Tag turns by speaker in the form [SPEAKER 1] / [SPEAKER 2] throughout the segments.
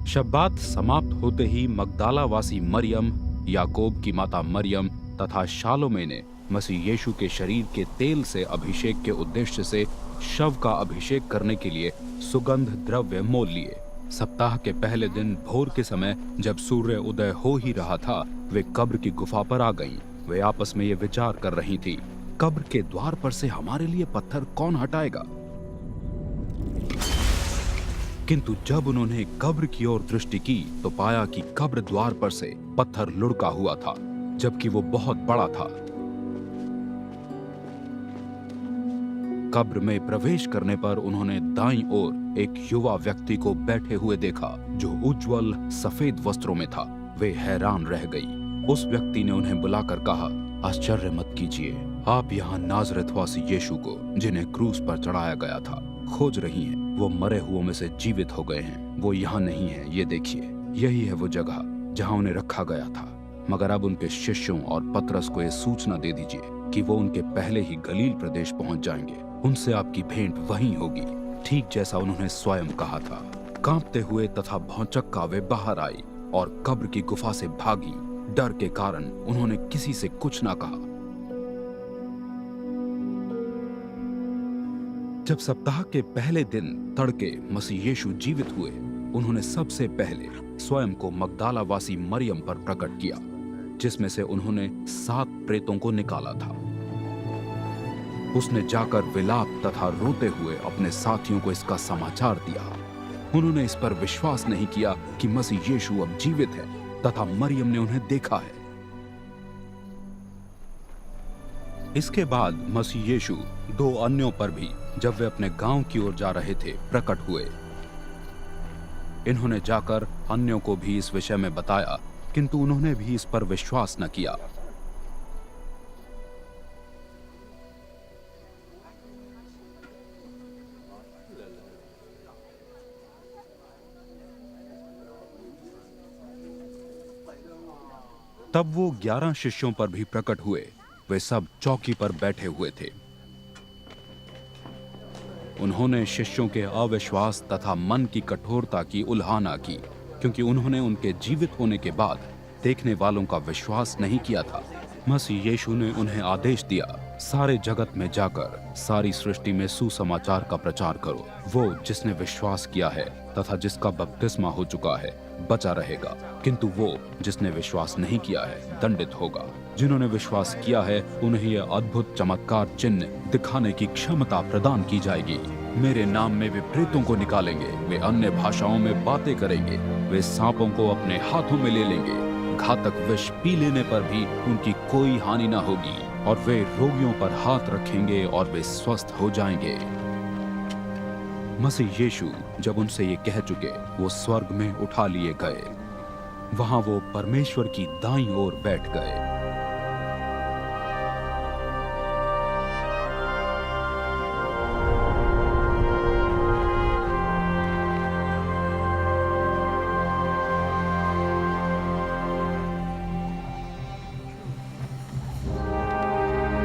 [SPEAKER 1] शब्बात समाप्त होते ही मगदालावासी मरियम, याकूब की माता मरियम तथा शालोमे ने मसीह यीशु के शरीर के तेल से अभिषेक के उद्देश्य से शव का अभिषेक करने के लिए सुगंध द्रव्य मोल लिए। सप्ताह के पहले दिन भोर के समय जब सूर्य उदय हो ही रहा था, वे कब्र की गुफा पर आ गईं। वे आपस में ये विचार कर रही थी, कब्र के द्वार पर से हमारे लिए पत्थर कौन हटाएगा। किंतु जब उन्होंने कब्र की ओर दृष्टि की तो पाया कि कब्र द्वार पर से पत्थर लुढ़का हुआ था, जबकि वो बहुत बड़ा था। कब्र में प्रवेश करने पर उन्होंने दाईं ओर एक युवा व्यक्ति को बैठे हुए देखा जो उज्जवल सफेद वस्त्रों में था। वे हैरान रह गई। उस व्यक्ति ने उन्हें बुलाकर कहा, आश्चर्य मत कीजिए, आप यहाँ नाज़रेथवासी यीशु को, जिन्हें क्रूस पर चढ़ाया गया था, खोज रही हैं। वो मरे हुओं में से जीवित हो गए हैं। वो यहाँ नहीं है, ये देखिए, यही है वो जगह जहाँ उन्हें रखा गया था। मगर अब उनके शिष्यों और पतरस को ये सूचना दे दीजिए कि वो उनके पहले ही गलील प्रदेश पहुंच जाएंगे। उनसे आपकी भेंट वहीं होगी, ठीक जैसा उन्होंने स्वयं कहा था। कांपते हुए तथा भौचक्का वे बाहर आई और कब्र की गुफा से भागी। डर के कारण उन्होंने किसी से कुछ ना कहा। जब सप्ताह के पहले दिन तड़के मसीह यीशु जीवित हुए, उन्होंने सबसे पहले स्वयं को मगदालावासी मरियम पर प्रकट किया, जिसमें से उन्होंने 7 प्रेतों को निकाला था। उसने जाकर विलाप तथा रोते हुए अपने साथियों को इसका समाचार दिया। उन्होंने इस पर विश्वास नहीं किया कि मसीह यीशु अब जीवित है तथा मरियम ने उन्हें देखा है। इसके बाद मसीह यीशु 2 अन्यों पर भी, जब वे अपने गांव की ओर जा रहे थे, प्रकट हुए। इन्होंने जाकर अन्यों को भी इस विषय में बताया, किंतु उन्होंने भी इस पर विश्वास न किया। तब वो 11 शिष्यों पर भी प्रकट हुए। वे सब चौकी पर बैठे हुए थे। उन्होंने शिष्यों के अविश्वास तथा मन की कठोरता की उल्हाना की, क्योंकि उन्होंने उनके जीवित होने के बाद देखने वालों का विश्वास नहीं किया था। मसीह यीशु ने उन्हें आदेश दिया, सारे जगत में जाकर सारी सृष्टि में सुसमाचार का प्रचार करो। वो जिसने विश्वास किया है तथा जिसका बपतिस्मा हो चुका है बचा रहेगा, किंतु वो जिसने विश्वास नहीं किया है दंडित होगा। जिन्होंने विश्वास किया है उन्हें यह अद्भुत चमत्कार चिन्ह दिखाने की क्षमता प्रदान की जाएगी। मेरे नाम में वे प्रेतों को निकालेंगे, वे अन्य भाषाओं में बातें करेंगे, वे सांपों को अपने हाथों में ले लेंगे, घातक विष पी लेने पर भी उनकी कोई हानि न होगी, और वे रोगियों पर हाथ रखेंगे और वे स्वस्थ हो जाएंगे। मसीह यीशु जब उनसे ये कह चुके, वो स्वर्ग में उठा लिए गए। वहां वो परमेश्वर की दाईं ओर बैठ गए।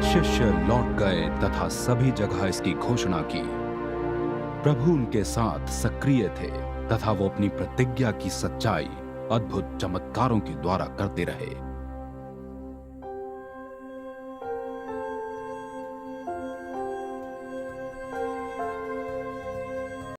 [SPEAKER 1] शिष्य लौट गए तथा सभी जगह इसकी घोषणा की। प्रभु उनके साथ सक्रिय थे तथा वो अपनी प्रतिज्ञा की सच्चाई अद्भुत चमत्कारों के द्वारा करते रहे।